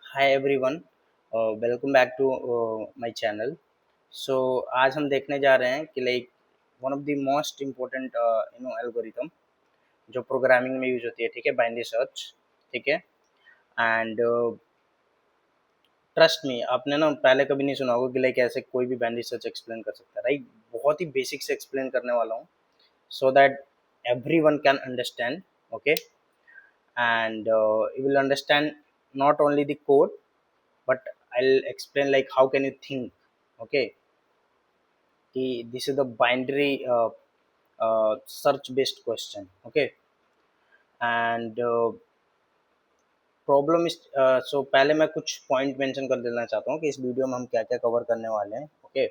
Hi everyone, welcome back to my channel. So आज हम देखने जा रहे हैं कि like one of the most important algorithm जो प्रोग्रामिंग में यूज होती है, ठीक है, बाइनरी सर्च। ठीक है। एंड ट्रस्ट मी, आपने ना पहले कभी नहीं सुना होगा कि लाइक ऐसे कोई भी बाइनरी सर्च एक्सप्लेन कर सकता है, राइट। बहुत ही बेसिक से एक्सप्लेन करने वाला हूँ so that everyone can understand. Okay. And you will understand not only the code, but I'll explain like how can you think. Okay. This is the binary search based question. Okay. And problem इस सो पहले मैं कुछ point mention कर देना चाहता हूँ कि इस वीडियो में हम क्या क्या कवर करने वाले हैं। ओके।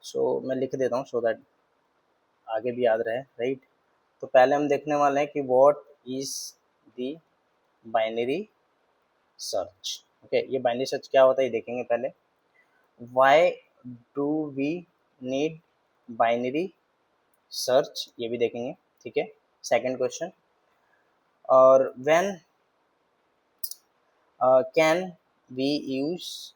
सो मैं लिख देता हूँ सो दैट आगे भी याद रहे, राइट। तो पहले हम देखने वाले हैं कि what is the binary search. Okay, ये बाइनरी सर्च क्या होता है ये देखेंगे पहले। Why do we need binary search, ये भी देखेंगे। ठीक है। सेकंड क्वेश्चन, और when can we use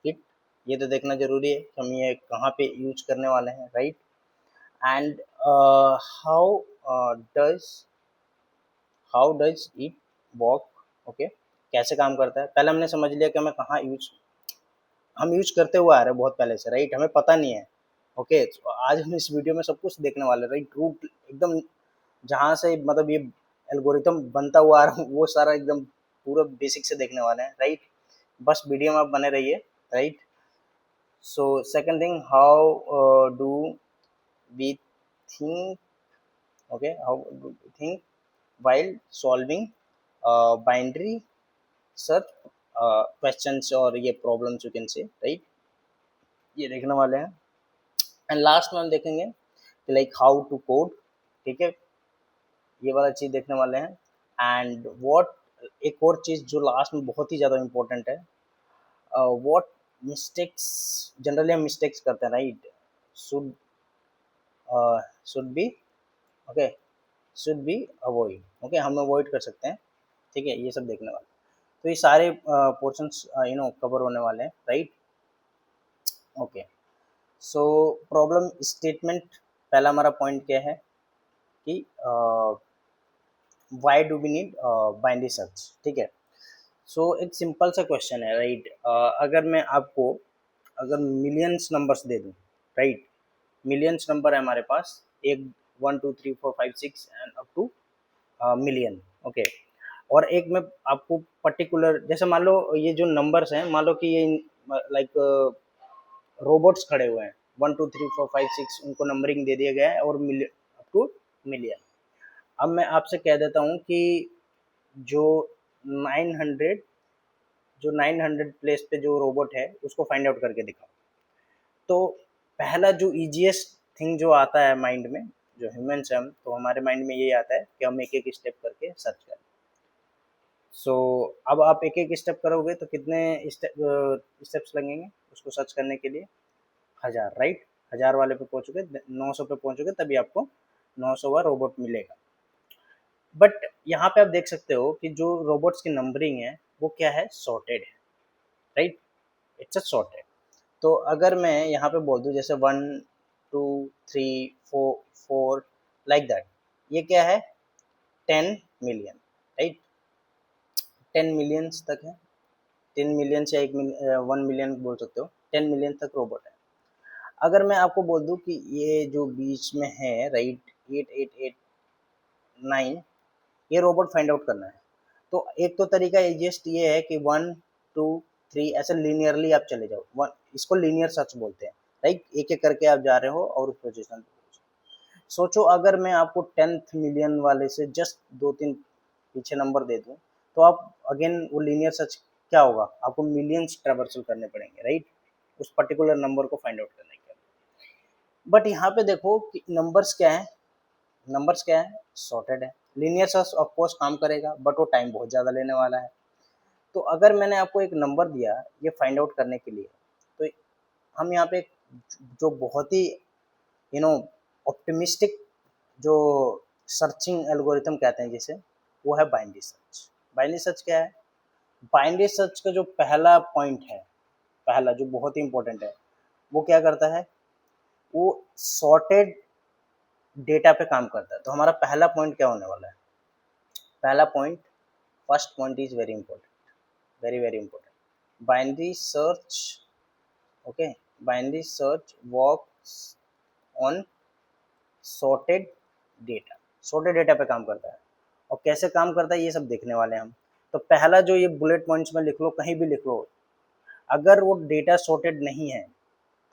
it, ये तो देखना जरूरी है कि हम ये कहाँ पे यूज करने वाले हैं, right. And how does how does it work. Okay, कैसे काम करता है पहले हमने समझ लिया कि हमें कहाँ यूज, हम यूज करते हुए आ रहे हैं बहुत पहले से, राइट, हमें पता नहीं है। ओके, तो आज हम इस वीडियो में सब कुछ देखने वाले हैं, राइट। रूट एकदम जहाँ से मतलब ये एल्गोरिथम बनता हुआ आ रहा है वो सारा एकदम पूरा बेसिक से देखने वाले हैं, राइट। बस वीडियो में आप बने रहिए, right. So second thing, how do we think. Okay, how do we think while solving binary search questions और ये problems you can say, right, ये देखने वाले हैं। एंड लास्ट में हम देखेंगे कि लाइक हाउ टू कोड। ठीक है, ये वाला चीज देखने वाले हैं। एंड व्हाट, एक और चीज जो लास्ट में बहुत ही ज्यादा इंपॉर्टेंट है, व्हाट मिस्टेक्स जनरली हम मिस्टेक्स करते हैं, right, should should be, okay, should be avoid. Okay, हम अवॉइड कर सकते हैं। ठीक है, ये सब देखने वाले। तो ये सारे पोर्शंस कवर होने वाले हैं, right. Okay. So problem statement, पहला हमारा पॉइंट क्या है कि why do we need binary search. ठीक है। सो एक सिंपल सा क्वेश्चन है, राइट। अगर मैं आपको अगर मिलियंस नंबर्स दे दूं, राइट, मिलियंस नंबर है हमारे पास, एक 1 2 3 4 5 6 and up two million. Okay, और एक में आपको पर्टिकुलर, जैसे मान लो ये जो नंबर्स हैं, मान लो कि ये लाइक रोबोट्स खड़े हुए हैं, 1 2 3 4 5 6, उनको नंबरिंग दे दिया गया है और अप टू मिलियन। अब मैं आपसे कह देता हूँ कि जो 900 जो 900 प्लेस पे जो रोबोट है उसको फाइंड आउट करके दिखाओ। तो पहला जो इजीएस्ट थिंग जो आता है माइंड में, जो ह्यूमंस हैं हम, तो हमारे माइंड में यही आता है कि हम एक एक स्टेप करके सर्च करें। सो अब आप एक एक स्टेप करोगे तो कितने स्टेप्स लगेंगे उसको सर्च करने के लिए? 1000, राइट। 1000 वाले पे पहुंचोगे, 900 पे पहुंचोगे तभी आपको 900वां रोबोट मिलेगा। बट यहाँ पे आप देख सकते हो कि जो रोबोट्स की नंबरिंग है वो क्या है, सॉर्टेड है, राइट, इट्स अ सॉर्टेड। तो अगर मैं यहाँ पे बोल दूँ जैसे 1 2 3 4 4 लाइक दैट, ये क्या है, 10 मिलियन, राइट, 10 मिलियंस तक है। 10 मिलियन या 1 मिलियन बोल सकते हो, 10 मिलियन तक रोबोट है। अगर मैं आपको बोल दूं कि ये जो बीच में है, राइट, 8889, ये रोबोट फाइंड आउट करना है। तो एक तो तरीका जस्ट ये है कि 1 2 3 ऐसे लीनियरली आप चले जाओ, वन, इसको लीनियर सर्च बोलते हैं, राइट। एक एक करके आप जा रहे हो और उस पोजिशन पे सोचो अगर मैं आपको 10th मिलियन वाले से जस्ट 2 3 पीछे नंबर दे दूं, तो आप अगेन वो लीनियर सर्च क्या होगा, आपको मिलियंस ट्रेवर्सल करने पड़ेंगे, राइट, उस पर्टिकुलर नंबर को फाइंड आउट करने के लिए। बट यहाँ पे देखो कि नंबर्स क्या है, नंबर्स क्या है, सॉर्टेड है। लीनियर सर्च ऑफ कोर्स काम करेगा बट वो टाइम बहुत ज़्यादा लेने वाला है। तो अगर मैंने आपको एक नंबर दिया ये फाइंड आउट करने के लिए, तो हम यहाँ पे जो बहुत ही यू नो ऑप्टिमिस्टिक जो सर्चिंग एल्गोरिथम कहते हैं जिसे, वो है बाइनरी सर्च। बाइनरी सर्च क्या है, बाइनरी सर्च का जो पहला पॉइंट है, पहला जो बहुत ही इंपॉर्टेंट है, वो क्या करता है, वो सॉर्टेड डेटा पे काम करता है। तो हमारा पहला पॉइंट क्या होने वाला है, पहला point, first point is very important, very very important. Binary search, okay, binary search works on sorted data, sorted data पे काम करता है। और कैसे काम करता है ये सब देखने वाले हैं हम। तो पहला जो ये बुलेट पॉइंट्स में लिख लो, कहीं भी लिख लो, अगर वो डेटा सॉर्टेड नहीं है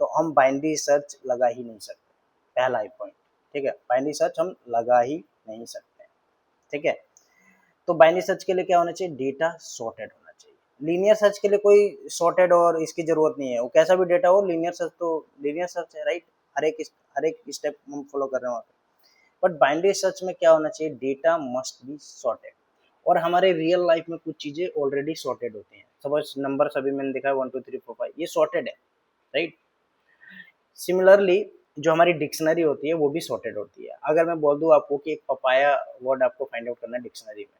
तो हम बाइनरी सर्च लगा ही नहीं सकते, पहला ही पॉइंट, ठीक है, बाइनरी सर्च हम लगा ही नहीं सकते, ठीक है। तो बाइनरी सर्च के लिए क्या होना चाहिए, डेटा सॉर्टेड होना चाहिए। लीनियर सर्च के लिए कोई सॉर्टेड और इसकी जरूरत नहीं है, वो कैसा भी डेटा हो, लीनियर सर्च तो लीनियर सर्च है, राइट, हर एक स्टेप हम फॉलो कर रहे हैं वहाँ पे। बट बाइनरी सर्च में क्या होना चाहिए, डेटा मस्ट बी सॉर्टेड। और हमारे रियल लाइफ में कुछ चीजें ऑलरेडी सॉर्टेड होती हैं, सपोज नंबर सभी मैंने देखा है 1 2 3 4 5, ये सॉर्टेड है, राइट। सिमिलरली जो हमारी डिक्शनरी होती है वो भी सॉर्टेड होती है। अगर मैं बोल दूं आपको कि एक पपाया वर्ड आपको फाइंड आउट करना है डिक्शनरी में,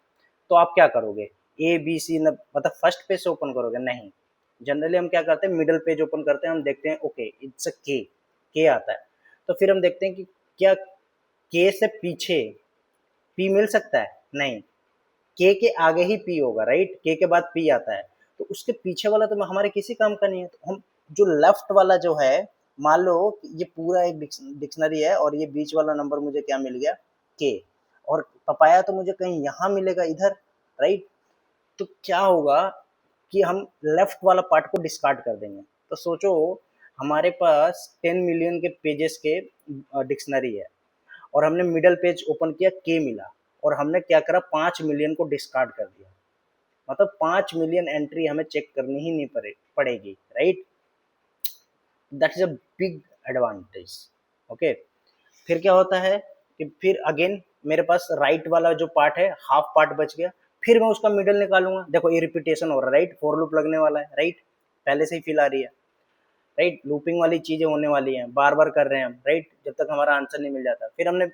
तो आप क्या करोगे, ए बी सी मतलब फर्स्ट पेज से ओपन करोगे, नहीं। जनरली हम क्या करते हैं, मिडिल पेज ओपन करते हैं, हम देखते हैं ओके इट्स अ के आता है, तो फिर हम देखते हैं कि क्या के से पीछे पी मिल सकता है, नहीं, के आगे ही पी होगा, राइट, के बाद पी आता है, तो उसके पीछे वाला तो हमारे किसी काम का नहीं है। तो हम जो लेफ्ट वाला जो है, मान लो ये पूरा एक डिक्शनरी है और ये बीच वाला नंबर मुझे क्या मिल गया, के, और पपाया तो मुझे कहीं यहाँ मिलेगा इधर, राइट। तो क्या होगा कि हम लेफ्ट वाला पार्ट को डिस्कार्ड कर देंगे। तो सोचो हमारे पास 10 मिलियन के पेजेस के डिक्शनरी है और हमने मिडल पेज ओपन किया, के मिला, और हमने क्या करा, 5 मिलियन को डिस्कार्ड कर दिया, मतलब 5 मिलियन एंट्री हमें चेक करनी ही नहीं पड़ेगी, right. That is a big advantage, okay. फिर क्या होता है कि फिर अगेन मेरे पास राइट वाला जो पार्ट है, हाफ पार्ट बच गया, फिर मैं उसका मिडल निकालूंगा, देखो ये रिपीटेशन हो रहा है, राइट, फॉर लूप लगने वाला है, राइट, पहले से ही फील आ रही है, राइट, लूपिंग वाली चीजें होने वाली हैं, बार बार कर रहे हैं हम, राइट, जब तक हमारा आंसर नहीं मिल जाता। फिर हमने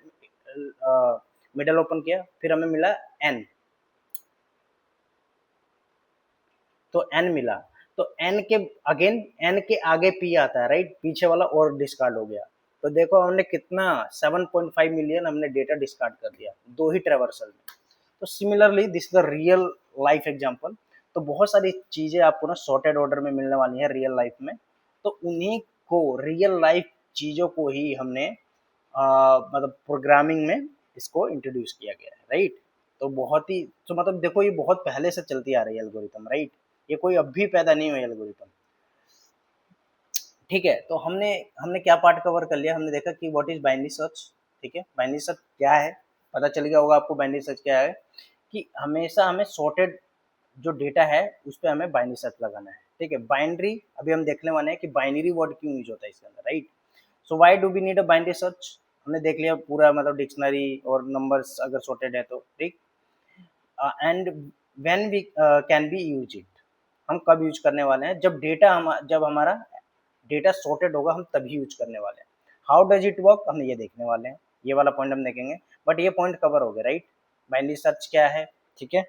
मिडल ओपन किया, फिर हमें मिला एन, तो एन मिला, तो एन के अगेन एन के आगे पी आता है, राइट, पीछे वाला और डिस्कार्ड हो गया। तो देखो हमने कितना 7.5 मिलियन हमने डेटा डिस्कार्ड कर दिया दो ही ट्रेवर्सल में। तो similarly this the real life example. तो बहुत सारी चीजें आपको ना सॉर्टेड ऑर्डर में मिलने वाली है रियल लाइफ में। तो उन्हीं को, रियल लाइफ चीजों को ही हमने मतलब प्रोग्रामिंग में इसको इंट्रोड्यूस किया गया है, राइट। तो बहुत ही, तो मतलब देखो ये बहुत पहले से चलती आ रही है एल्गोरिथम, राइट, ये कोई अभी पैदा नहीं हुई एल्गोरिथम, ठीक है। तो हमने हमने क्या पार्ट कवर कर लिया, हमने देखा कि व्हाट इज बाइनरी सर्च, ठीक है, बाइनरी सर्च क्या है, पता चल गया होगा आपको बाइनरी सर्च क्या है, कि हमेशा हमें सॉर्टेड जो डेटा है उस पर हमें बाइनरी सर्च लगाना है, ठीक है। बाइनरी अभी हम देखने वाले हैं कि बाइनरी वर्ड क्यों यूज होता है इसके अंदर, right. So why do we need a binary search, हमने देख लिया पूरा, मतलब डिक्शनरी और नंबर्स अगर सॉर्टेड है तो, ठीक। And when we can be use it, हम कब यूज करने वाले हैं, जब हमारा डेटा सॉर्टेड होगा हम तभी यूज करने वाले हैं। हाउ डज इट वर्क, हम ये देखने वाले हैं, ये वाला पॉइंट हम देखेंगे। बट ये पॉइंट कवर हो गया, राइट, बाइनरी सर्च क्या है, ठीक है।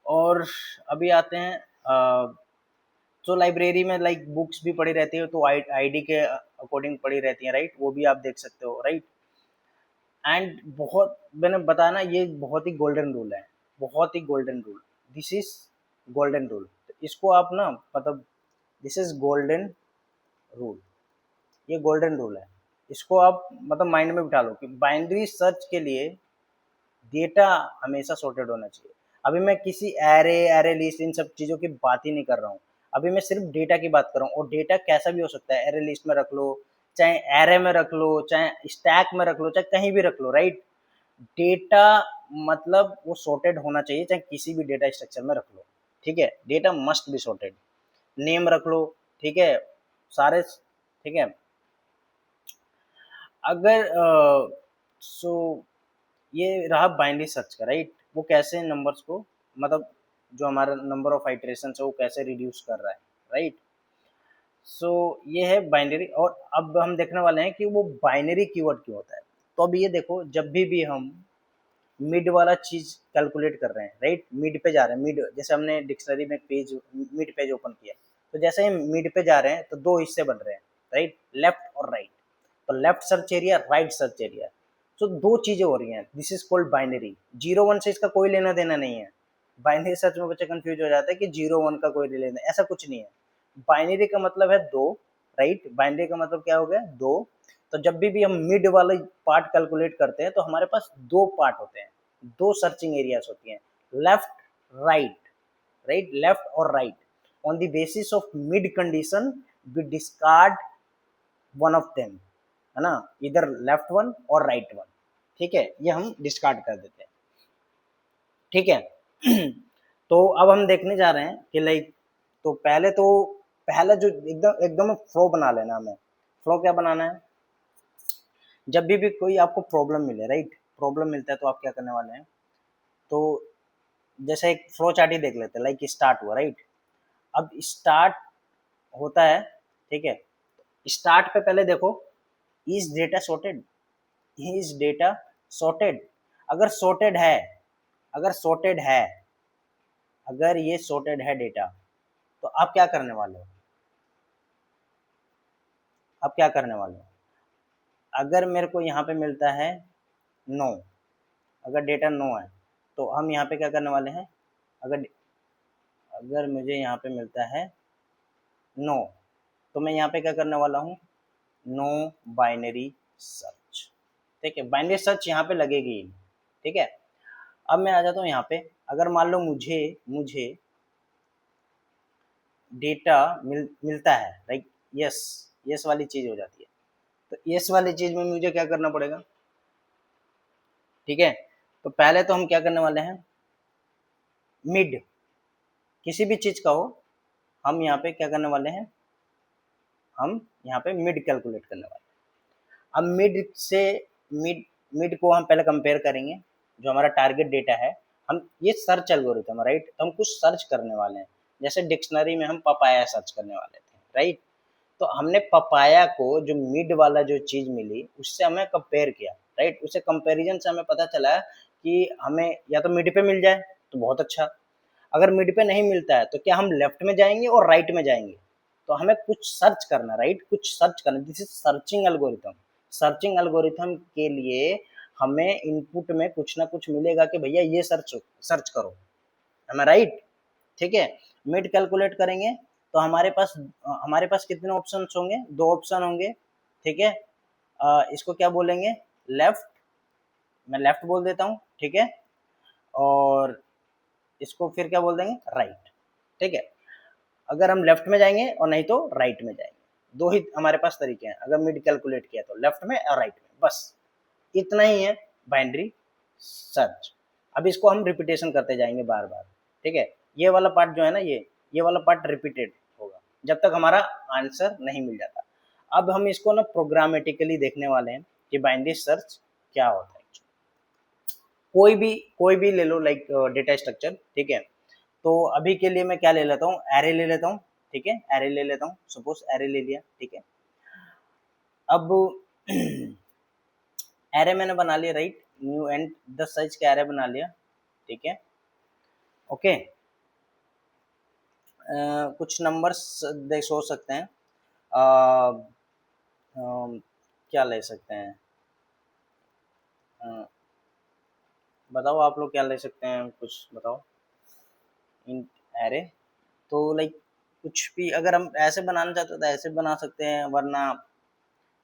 और अभी आते हैं तो लाइब्रेरी में लाइक बुक्स भी पड़ी रहती है, तो आईडी के अकॉर्डिंग पड़ी रहती है, राइट, वो भी आप देख सकते हो, राइट। एंड बहुत मैंने बताया ना, ये बहुत ही गोल्डन रूल है, बहुत ही golden rule, this is golden rule. इसको आप ना, मतलब दिस इज गोल्डन रूल, ये गोल्डन रूल है, इसको आप मतलब माइंड में बिठा लो कि बाइनरी सर्च के लिए डेटा हमेशा सॉर्टेड होना चाहिए। अभी मैं किसी एरे एरे लिस्ट इन सब चीज़ों की बात ही नहीं कर रहा हूँ, अभी मैं सिर्फ डेटा की बात कर रहा हूँ। और डेटा कैसा भी हो सकता है, एरे लिस्ट में रख लो, चाहे एरे में रख लो, चाहे स्टैक में रख लो, चाहे कहीं भी रख लो, राइट। डेटा मतलब वो सॉर्टेड होना चाहिए, चाहे किसी भी डेटा स्ट्रक्चर में रख लो, ठीक है, data must be sorted. Name रख लो, ठीक है, सारे, ठीक है। अगर सो ये रहा बाइनरी सर्च का, राइट, वो कैसे नंबर्स को, मतलब जो हमारा नंबर ऑफ आइटरेशन है वो कैसे रिड्यूस कर रहा है, राइट। सो ये है बाइनरी। और अब हम देखने वाले हैं कि वो बाइनरी कीवर्ड क्यों होता है। तो अब ये देखो, जब भी हम मिड वाला चीज कैलकुलेट कर रहे हैं, राइट, मिड पे जा रहे हैं, मिड जैसे हमने डिक्शनरी में पेज मिड पेज ओपन किया, तो जैसे ही मिड पे जा रहे हैं तो दो हिस्से बन रहे हैं, राइट, लेफ्ट और राइट, तो left search area, right search area, तो दो चीजें हो रही हैं, दिस इज कॉल्ड बाइनरी। 0 1 से इसका कोई लेना देना नहीं है। बाइनरी सर्च में बच्चे कंफ्यूज हो जाता है कि 0 1 का कोई लेना, ऐसा कुछ नहीं है। बाइनरी का मतलब है दो, राइट, बाइनरी का मतलब क्या हो गया, दो। तो जब भी हम मिड वाला पार्ट कैलकुलेट करते हैं तो हमारे पास दो पार्ट होते हैं, दो सर्चिंग एरियाज होती हैं, लेफ्ट राइट, राइट, लेफ्ट और right. On the basis of mid condition we discard one of them, है ना, इधर लेफ्ट वन और राइट वन, ठीक है, ये हम डिस्कार्ड कर देते हैं, ठीक है। तो अब हम देखने जा रहे हैं कि लाइक, तो पहले जो एकदम एकदम फ्लो बना लेना हमें। फ्लो क्या बनाना है, जब भी कोई आपको प्रॉब्लम मिले, राइट, प्रॉब्लम मिलता है तो आप क्या करने वाले हैं, तो जैसे एक फ्लो चार्ट ही देख लेते हैं, लाइक स्टार्ट हुआ, राइट, अब स्टार्ट होता है, ठीक है, स्टार्ट पे पहले देखो, is data sorted, is data sorted, अगर सॉर्टेड है, अगर सॉर्टेड है, अगर ये सॉर्टेड है डेटा, तो आप क्या करने वाले हो, आप क्या करने वाले हो, अगर मेरे को यहाँ पे मिलता है नो, अगर डेटा नो है तो हम यहाँ पे क्या करने वाले हैं, अगर अगर मुझे यहाँ पे मिलता है नो, तो मैं यहाँ पे क्या करने वाला हूँ, नो बाइनरी सर्च, ठीक है, बाइनरी सर्च यहाँ पे लगेगी, ठीक है। अब मैं आ जाता हूँ यहाँ पे, अगर मान लो मुझे मुझे डेटा मिलता है, राइट, यस, यस वाली चीज हो जाती है, तो यस वाली चीज में मुझे क्या करना पड़ेगा, ठीक है, तो पहले तो हम क्या करने वाले हैं, मिड किसी भी चीज का हो, हम यहाँ पे क्या करने वाले हैं, हम यहाँ पे मिड कैलकुलेट करने वाले हैं। अब मिड से मिड मिड को हम पहले कंपेयर करेंगे, जो हमारा टारगेट डेटा है, हम ये सर्च एल्गोरिथम, राइट, तो हम कुछ सर्च करने वाले हैं, जैसे डिक्शनरी में हम पपाया सर्च करने वाले थे, राइट, तो हमने पपाया को जो मिड वाला जो चीज मिली उससे हमें कंपेयर किया, राइट, उससे कंपैरिजन से हमें पता चला कि हमें या तो मिड पे मिल जाए तो बहुत अच्छा, अगर मिड पे नहीं मिलता है तो क्या हम लेफ्ट में जाएंगे और राइट में जाएंगे, तो हमें कुछ सर्च करना, राइट, कुछ सर्च करना, this is searching algorithm. Searching algorithm के लिए हमें इनपुट में कुछ ना कुछ मिलेगा कि भैया ये सर्च सर्च करो, हमें, राइट, ठीक है, मिड कैलकुलेट करेंगे तो हमारे पास कितने ऑप्शन होंगे, दो ऑप्शन होंगे, ठीक है, इसको क्या बोलेंगे, लेफ्ट, मैं लेफ्ट बोल देता हूँ, ठीक है, और इसको फिर क्या बोल देंगे, राइट, ठीक है, अगर हम लेफ्ट में जाएंगे और नहीं तो राइट में जाएंगे, दो ही हमारे पास तरीके हैं, अगर मिड कैलकुलेट किया तो लेफ्ट में और राइट में, बस इतना ही है बाइनरी सर्च। अब इसको हम रिपीटेशन करते जाएंगे बार बार, ठीक है, ये वाला पार्ट जो है ना, ये वाला पार्ट रिपीटेड होगा जब तक हमारा आंसर नहीं मिल जाता। अब हम इसको ना प्रोग्रामेटिकली देखने वाले हैं कि बाइनरी सर्च क्या होता है। कोई भी ले लो, लाइक डेटा स्ट्रक्चर, ठीक है, तो अभी के लिए मैं क्या ले लेता हूँ, एरे ले लेता हूँ, ठीक है, एरे ले लेता हूँ, सपोज एरे ले लिया, ठीक है, अब एरे मैंने बना लिया, राइट, न्यू एंड 10 साइज का एरे बना लिया, ठीक है, ओके, कुछ नंबर्स देख सोच सकते हैं, अ, क्या ले सकते हैं, अ, बताओ आप लोग क्या ले सकते हैं, कुछ बताओ, इन एरे, तो लाइक कुछ भी अगर हम ऐसे बनाना चाहते हो तो ऐसे बना सकते हैं, वरना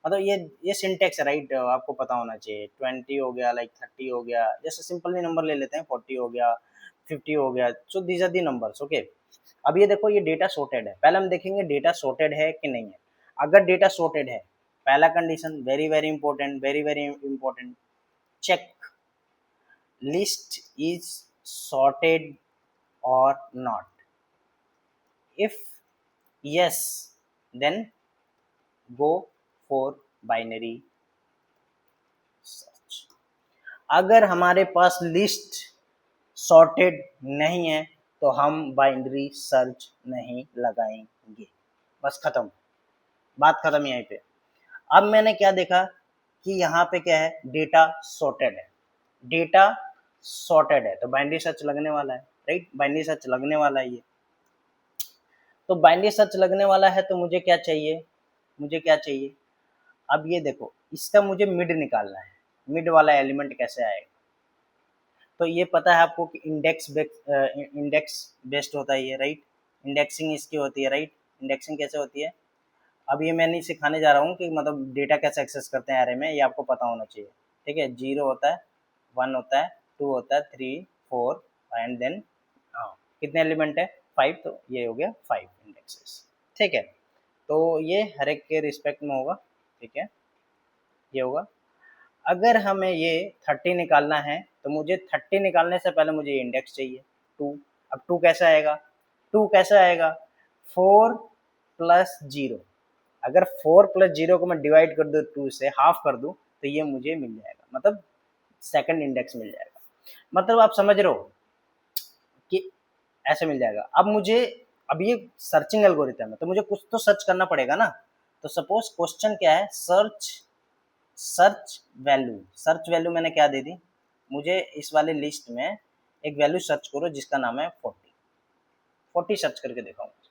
मतलब ये सिंटेक्स है, राइट, आपको पता होना चाहिए, 20 हो गया, लाइक 30 हो गया, जैसे सिंपल ही नंबर ले लेते हैं, 40 हो गया, 50 हो गया, so these are the numbers, okay. अब ये देखो, ये डेटा सॉर्टेड है, पहले हम देखेंगे डेटा सॉर्टेड है कि नहीं है। अगर डेटा सॉर्टेड है, पहला condition very very important, very very important, check list is sorted और not, if yes then go for binary search। अगर हमारे पास लिस्ट सॉर्टेड नहीं है तो हम बाइनरी सर्च नहीं लगाएंगे, बस खत्म, बात खत्म यहीं पे। अब मैंने क्या देखा कि यहाँ पे क्या है, डेटा सॉर्टेड है, डेटा सॉर्टेड है, तो बाइनरी सर्च लगने वाला है, राइट, बाइनरी सर्च लगने वाला है ये। तो बाइनरी सर्च लगने वाला है तो मुझे क्या चाहिए, मुझे क्या चाहिए, अब ये देखो इसका मुझे मिड निकालना है, मिड वाला एलिमेंट कैसे आएगा। तो ये पता है आपको कि इंडेक्स बेस्ड होता है ये, राइट, इंडेक्सिंग इसकी होती है, राइट, इंडेक्सिंग कैसे होती है, अब ये मैं नहीं सिखाने जा रहा हूँ कि मतलब डेटा कैसे एक्सेस करते हैं एरे में, ये आपको पता होना चाहिए, ठीक है। 0 होता है, 1 होता है, 2 होता है, 3 4 एंड देन हाँ कितने एलिमेंट है, 5, तो ये हो गया 5 इंडेक्सेस, ठीक है। तो ये हर एक के रिस्पेक्ट में होगा, ठीक है, ये होगा। अगर हमें ये 30 निकालना है तो मुझे 30 निकालने से पहले मुझे इंडेक्स चाहिए 2। अब 2 कैसे आएगा, 2 कैसे आएगा, 4 प्लस 0, अगर 4 प्लस 0 को मैं डिवाइड कर दूँ 2 से, हाफ कर दूँ, तो ये मुझे मिल जाएगा, मतलब सेकंड इंडेक्स मिल जाएगा। मतलब आप समझ रहे हो कि ऐसे मिल जाएगा। अब मुझे, अब ये सर्चिंग एल्गोरिथम है तो मुझे कुछ तो सर्च करना पड़ेगा ना। तो सपोज क्वेश्चन क्या है, सर्च वैल्यू मैंने क्या दे दी, मुझे इस वाले लिस्ट में एक वैल्यू सर्च करो जिसका नाम है 40 सर्च करके दिखाऊंगा।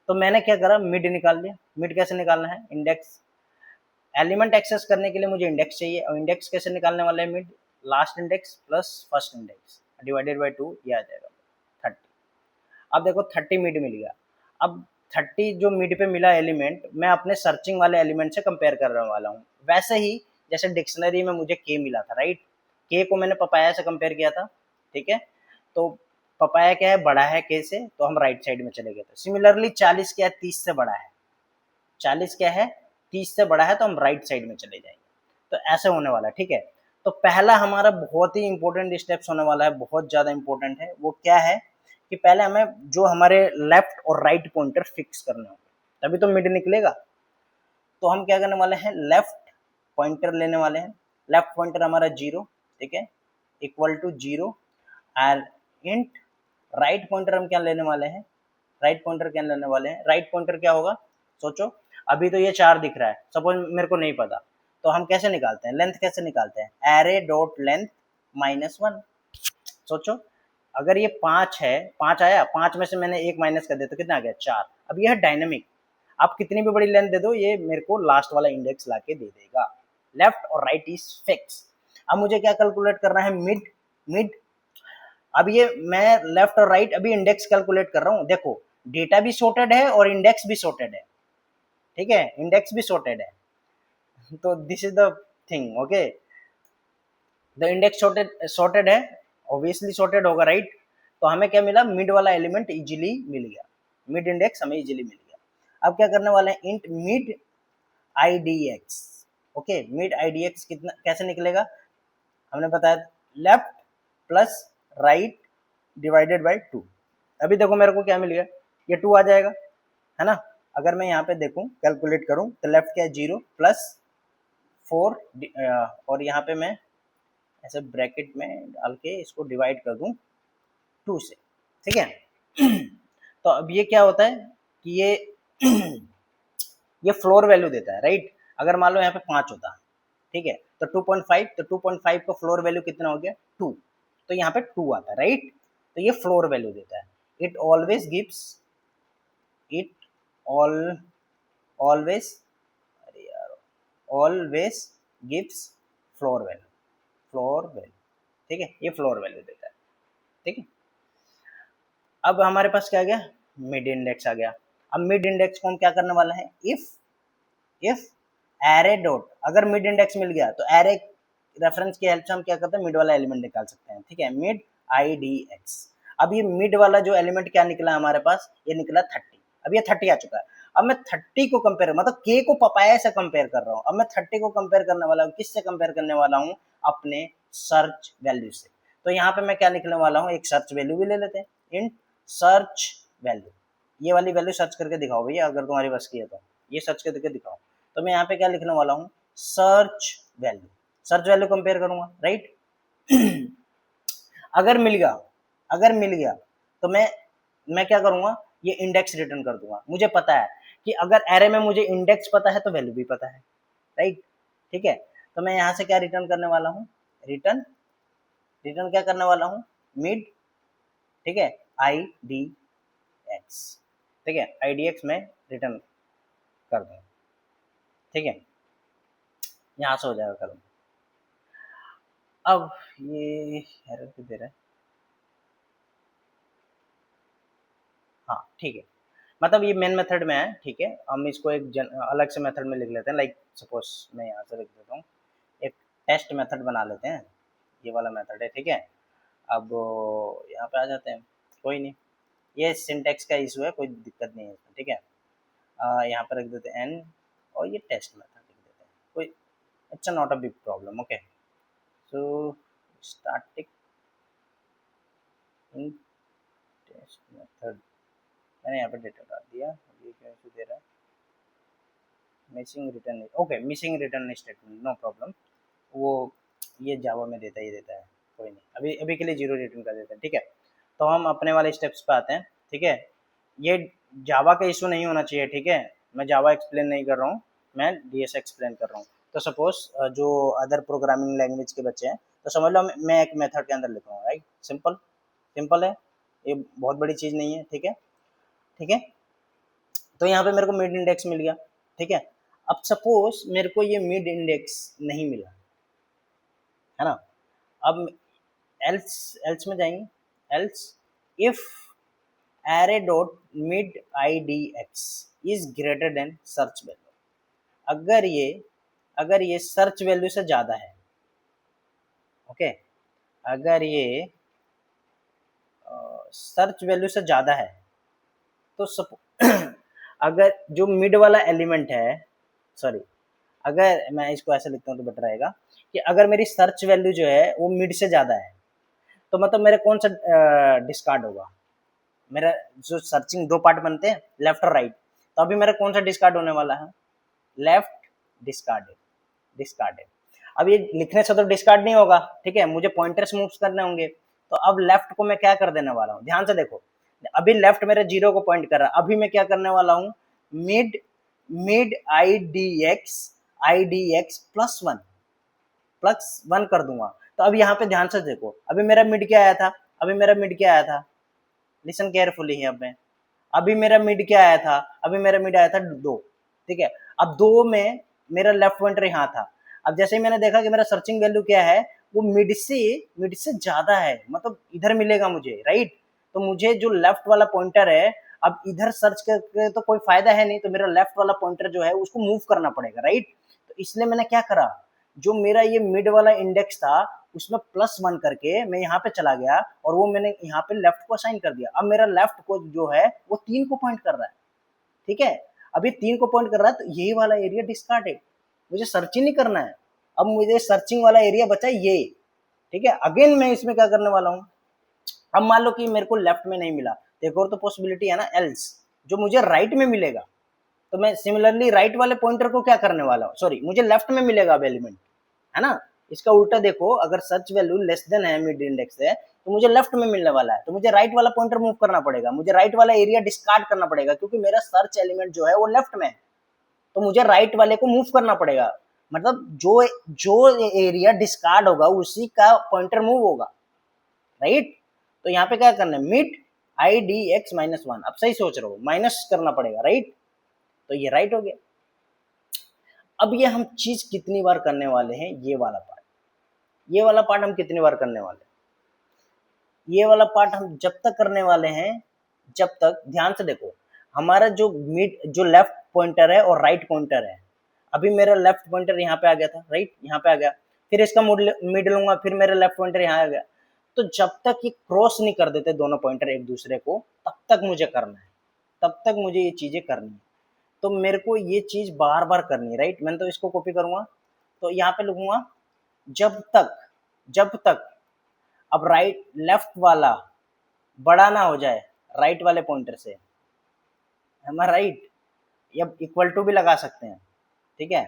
तो मैंने क्या करा, मिड निकाल लिया। मिड कैसे निकालना है, इंडेक्स, एलिमेंट एक्सेस करने के लिए मुझे इंडेक्स चाहिए, और इंडेक्स कैसे निकालने वाले हैं, mid, last index plus first index divided by 2, ये आ जाएगा 30। अब देखो 30 मिड मिल गया। अब 30 जो मिड पे मिला एलिमेंट, मैं अपने सर्चिंग वाले एलिमेंट से कंपेयर करने वाला हूँ। वैसे ही जैसे डिक्शनरी में मुझे के मिला था, राइट, के को मैंने पपाया से कंपेयर किया था, ठीक है। तो पपाया क्या है, बड़ा है के से, तो हम राइट साइड में चले गए थे। सिमिलरली 40 क्या है, 30 से बड़ा है, 40 क्या है, 30 से बड़ा है, तो हम राइट साइड में चले जाएंगे। तो ऐसे होने वाला है, ठीक है। तो पहला हमारा बहुत ही इंपॉर्टेंट स्टेप्स होने वाला है, बहुत ज्यादा इंपॉर्टेंट है। वो क्या है कि पहले हमें जो हमारे लेफ्ट और राइट पॉइंटर फिक्स करने होंगे, तभी तो मिड निकलेगा। तो हम क्या करने वाले हैं, लेफ्ट पॉइंटर लेने वाले हैं। लेफ्ट पॉइंटर हमारा 0, ठीक है, equal to 0 and int right pointer हम क्या लेने वाले हैं, राइट पॉइंटर क्या लेने वाले हैं, राइट पॉइंटर क्या होगा, सोचो। अभी तो ये 4 दिख रहा है, सपोज मेरे को नहीं पता, तो हम कैसे निकालते हैं, लेंथ कैसे निकालते हैं, एरे डॉट लेंथ -1। सोचो, अगर ये 5 है, 5 आया, 5 में से मैंने 1 माइनस कर दिया तो कितना आ गया, 4। अब ये है डायनेमिक, आप कितनी भी बड़ी लेंथ दे दो, ये मेरे को लास्ट वाला इंडेक्स लाके दे देगा। लेफ्ट और राइट इज फिक्स। अब मुझे क्या कैलकुलेट करना है, मिड। अब ये मैं लेफ्ट और राइट अभी इंडेक्स कैलकुलेट कर रहा हूँ, देखो डेटा भी सॉर्टेड है और इंडेक्स भी सॉर्टेड है, ठीक है, इंडेक्स भी सॉर्टेड है। तो this is the thing, okay, the index sorted है, ऑब्वियसली सॉर्टेड होगा, राइट। तो हमें क्या मिला, मिड वाला एलिमेंट इजीली मिल गया, मिड इंडेक्स हमें इजीली मिल गया। अब क्या करने वाले हैं, int mid idx, okay, mid idx कितना कैसे निकलेगा, हमने बताया left plus right divided by 2। अभी देखो मेरे को क्या मिल गया, ये 2 आ जाएगा, है ना। अगर मैं यहाँ पे देखूं, कैलकुलेट करूं, तो लेफ्ट क्या है 0 प्लस 4, और यहाँ पे मैं ऐसे ब्रैकेट में डाल के इसको डिवाइड कर दूं 2 से, ठीक है। तो अब ये क्या होता है कि ये फ्लोर वैल्यू देता है, राइट। अगर मान लो यहाँ पे 5 होता, ठीक है, तो 2.5, तो 2.5 का फ्लोर वैल्यू कितना हो गया, 2, तो यहाँ पे 2 आता है, राइट। तो ये फ्लोर वैल्यू देता है। It always gives, it all always, अरे यार, ऑलवेज गिव्स फ्लोर वैल्यू, ठीक है, ये फ्लोर वैल्यू देता है, ठीक है। अब हमारे पास क्या आ गया, मिड इंडेक्स आ गया। अब मिड इंडेक्स को हम क्या करने वाले हैं, इफ एरे डॉट, अगर मिड इंडेक्स मिल गया तो एरे रेफरेंस की हेल्प से हम क्या करते हैं, मिड वाला एलिमेंट निकाल सकते हैं, ठीक है, मिड idx। अब ये मिड वाला जो एलिमेंट क्या निकला हमारे पास, ये निकला 30। अब ये 30 आ चुका है। अब मैं 30 को कंपेयर, मतलब के को पपाया से कंपेयर कर रहा हूँ। अब मैं 30 को कंपेयर करने वाला हूँ, किससे कंपेयर करने वाला हूँ, अपने सर्च वैल्यू से। तो यहाँ पे मैं क्या लिखने वाला हूँ, एक सर्च वैल्यू भी ले लेते हैं, इन सर्च वैल्यू, ये वाली वैल्यू सर्च करके दिखाओ भैया, अगर तुम्हारी बस की है तो ये सर्च करके दिखाओ। तो मैं यहाँ पे क्या लिखने वाला हूँ, सर्च वैल्यू कंपेयर करूंगा, राइट। अगर मिल गया, तो मैं क्या करूंगा, ये इंडेक्स रिटर्न कर दूंगा। मुझे पता है कि अगर एरे में मुझे इंडेक्स पता है तो वैल्यू भी पता है, राइट, ठीक है। तो मैं यहाँ से क्या रिटर्न करने वाला हूँ, रिटर्न रिटर्न क्या करने वाला हूँ, मिड, ठीक है, आई डी एक्स, ठीक है, आई डी एक्स में रिटर्न कर दूँ, ठीक है, यहाँ से हो जाएगा कलम। अब ये एरर क्यों दे रहा है, हाँ ठीक है, मतलब ये मेन मेथड में है, ठीक है, हम इसको एक अलग से मेथड में लिख लेते हैं, लाइक सपोज मैं यहाँ से लिख देता हूँ, एक टेस्ट मेथड बना लेते हैं, ये वाला मेथड है, ठीक है। अब यहाँ पे आ जाते हैं, कोई नहीं, ये सिंटेक्स का इशू है, कोई दिक्कत नहीं है इसमें, ठीक है। यहाँ पर रख देते हैं एन, और ये टेस्ट मेथड लिख देते हैं, कोई अच्छा, not a big problem, okay. So static int test method, मैंने यहाँ पे डेटा डाल दिया, ये क्या इशू दे रहा है, missing return, okay, missing return statement, no problem, वो ये जावा में देता ही देता है, कोई नहीं, अभी अभी के लिए जीरो रिटर्न कर देते हैं, ठीक है। तो हम अपने वाले स्टेप्स पे आते हैं, ठीक है। ये जावा का इशू नहीं होना चाहिए, ठीक है, मैं जावा एक्सप्लेन नहीं कर रहा हूँ, मैं डीएस एक्सप्लेन कर रहा हूँ। तो सपोज जो अदर प्रोग्रामिंग लैंग्वेज के बच्चे हैं, तो समझ लो मैं एक मेथड के अंदर लिख रहा हूँ, राइट, सिंपल सिंपल है, ये बहुत बड़ी चीज़ नहीं है, ठीक है, ठीक है। तो यहाँ पे मेरे को मिड इंडेक्स मिल गया, ठीक है। अब सपोज मेरे को ये मिड इंडेक्स नहीं मिला, है ना, अब एल्स एल्स में जाएंगे, else if array dot mid idx is greater than search value, अगर ये सर्च वैल्यू से ज्यादा है, ओके, अगर ये सर्च वैल्यू से ज्यादा है, तो अगर जो मिड वाला एलिमेंट है, सॉरी, अगर मैं इसको ऐसे लिखता हूँ तो बेटर रहेगा कि अगर मेरी सर्च वैल्यू जो है वो मिड से ज्यादा है, तो मतलब मेरा कौन सा डिस्कार्ड होगा, मेरा जो सर्चिंग दो पार्ट बनते हैं, लेफ्ट और राइट, तो अभी मेरा कौन सा डिस्कार्ड होने वाला है, लेफ्ट डिस्कार्डेड, डिस्कार्डेड। अब ये लिखने से तो डिस्कार्ड नहीं होगा, ठीक है, मुझे पॉइंटर्स मूव करने होंगे, तो अब लेफ्ट को मैं क्या कर देने वाला हूँ, ध्यान से देखो, अभी लेफ्ट मेरे जीरो को पॉइंट कर रहा है, अभी मैं क्या करने वाला हूँ, mid mid I D x plus one कर दूंगा। तो अब यहाँ पे ध्यान से देखो, अभी मेरा मिड क्या आया था, अभी मेरा मिड क्या आया था, लिसन केयरफुली अब मैं, अभी मेरा मिड क्या आया था, अभी मेरा मिड आया था दो, ठीक है। अब दो में मेरा लेफ्ट पॉइंटर यहाँ था, अब जैसे ही मैंने देखा कि मेरा सर्चिंग वैल्यू क्या है, वो मिड से ज्यादा है, मतलब इधर मिलेगा मुझे, राइट, तो मुझे जो लेफ्ट वाला पॉइंटर है, अब इधर सर्च करके तो कोई फायदा है नहीं, तो मेरा लेफ्ट वाला पॉइंटर जो है उसको मूव करना पड़ेगा, राइट। तो इसलिए मैंने क्या करा, जो मेरा ये मिड वाला इंडेक्स था उसमें प्लस वन करके मैं यहाँ पे चला गया, और वो मैंने यहाँ पे लेफ्ट को असाइन कर दिया, अब मेरा लेफ्ट को जो है वो तीन को पॉइंट कर रहा है, ठीक है। अब ये तीन को पॉइंट कर रहा है, तो यही वाला एरिया डिस्कार्ड है, मुझे सर्च ही नहीं करना है, अब मुझे सर्चिंग वाला एरिया बचा ये, ठीक है। अगेन मैं इसमें क्या करने वाला हूँ, अब मान लो कि मेरे को लेफ्ट में नहीं मिला, तो एक और तो पॉसिबिलिटी है ना, एल्स, जो मुझे राइट में मिलेगा, तो मैं सिमिलरली राइट वाले पॉइंटर को क्या करने वाला हूँ, सॉरी, मुझे लेफ्ट में मिलेगा अब एलिमेंट, है ना। इसका उल्टा देखो, अगर सर्च वैल्यू लेस देन है मिड इंडेक्स है, तो मुझे लेफ्ट में मिलने वाला है, तो मुझे राइट वाला पॉइंटर मूव करना पड़ेगा, मुझे राइट वाला एरिया डिस्कार्ड करना पड़ेगा, क्योंकि मेरा सर्च एलिमेंट जो है वो लेफ्ट में है, तो मुझे राइट वाले को मूव करना पड़ेगा, मतलब जो जो एरिया डिस्कार्ड होगा उसी का पॉइंटर मूव होगा, राइट। तो यहाँ पे क्या करना है, mid I D x minus one, अब सही सोच रहे हो, माइनस करना पड़ेगा, राइट, तो ये राइट हो गया। अब ये हम चीज कितनी बार करने वाले हैं, ये वाला पार्ट, ये वाला पार्ट हम कितनी बार करने वाले हैं, ये वाला पार्ट हम जब तक करने वाले हैं जब तक, ध्यान से देखो, हमारा जो मिड जो लेफ्ट पॉइंटर है और राइट पॉइंटर है, अभी मेरा लेफ्ट पॉइंटर यहाँ पे आ गया था, राइट, यहाँ पे आ गया, फिर इसका मिड लूंगा, फिर मेरा लेफ्ट पॉइंटर यहाँ आ गया, तो जब तक ये क्रॉस नहीं कर देते दोनों पॉइंटर एक दूसरे को, तब तक मुझे करना है, तब तक मुझे ये चीजें करनी है, तो मेरे को ये चीज बार बार करनी है, राइट। मैंने तो इसको कॉपी करूंगा, तो यहाँ पे लिखूंगा जब तक अब राइट लेफ्ट वाला बड़ा ना हो जाए राइट वाले पॉइंटर से, हम राइट, या इक्वल टू भी लगा सकते हैं, ठीक है,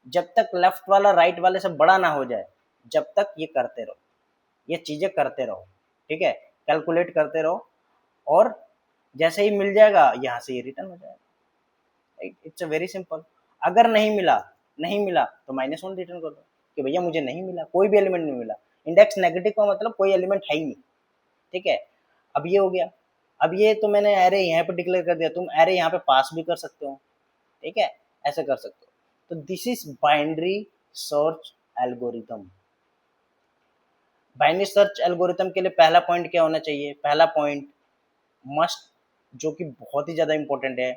जब तक लेफ्ट वाला राइट वाले से बड़ा ना हो जाए, जब तक ये करते रहो, ये चीजें करते रहो, ठीक है, कैलकुलेट करते रहो, और जैसे ही मिल जाएगा यहाँ से ये रिटर्न हो जाएगा, right, it's a very simple. अगर नहीं मिला तो -1 रिटर्न कर दो कि भैया मुझे नहीं मिला, कोई भी एलिमेंट नहीं मिला, इंडेक्स नेगेटिव का मतलब कोई एलिमेंट है ही नहीं, ठीक है। अब ये हो गया। अब ये तो मैंने एरे यहाँ पे डिक्लेयर कर दिया, तुम एरे यहाँ पे पास भी कर सकते हो, ठीक है, ऐसे कर सकते हो। तो this is binary search algorithm. Binary search algorithm के लिए पहला पॉइंट क्या होना चाहिए? पहला पॉइंट मस्ट, जो कि बहुत ही ज्यादा इंपॉर्टेंट है,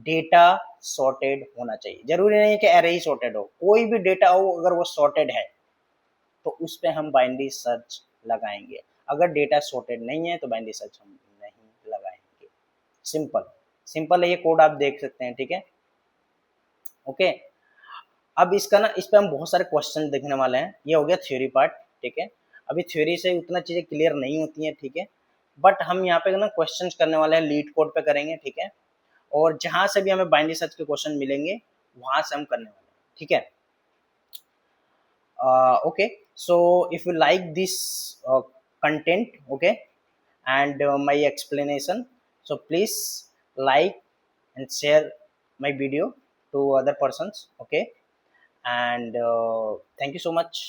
डेटा सॉर्टेड होना चाहिए। जरूरी नहीं है कि एरे ही सॉर्टेड हो, कोई भी डेटा हो अगर वो सॉर्टेड है तो उस पे हम बाइनरी सर्च लगाएंगे। अगर डेटा सॉर्टेड नहीं है तो बाइनरी सर्च हम नहीं लगाएंगे। सिंपल सिंपल है, ये कोड आप देख सकते हैं, ठीक है, ओके। अब इसका ना, इस पे हम बहुत सारे क्वेश्चन देखने वाले हैं। ये हो गया थ्योरी पार्ट, ठीक है। अभी थ्योरी से उतना चीजें क्लियर नहीं होती हैं, ठीक है, बट हम यहाँ पे ना क्वेश्चंस करने वाले हैं, लीड कोड पे करेंगे, ठीक है। और जहां से भी हमें बाइनरी सर्च के क्वेश्चन मिलेंगे वहां से हम करने वाले हैं, ठीक है। Okay, so if you like this content, okay, and my explanation, so please like and share my video to other persons, okay, and thank you so much.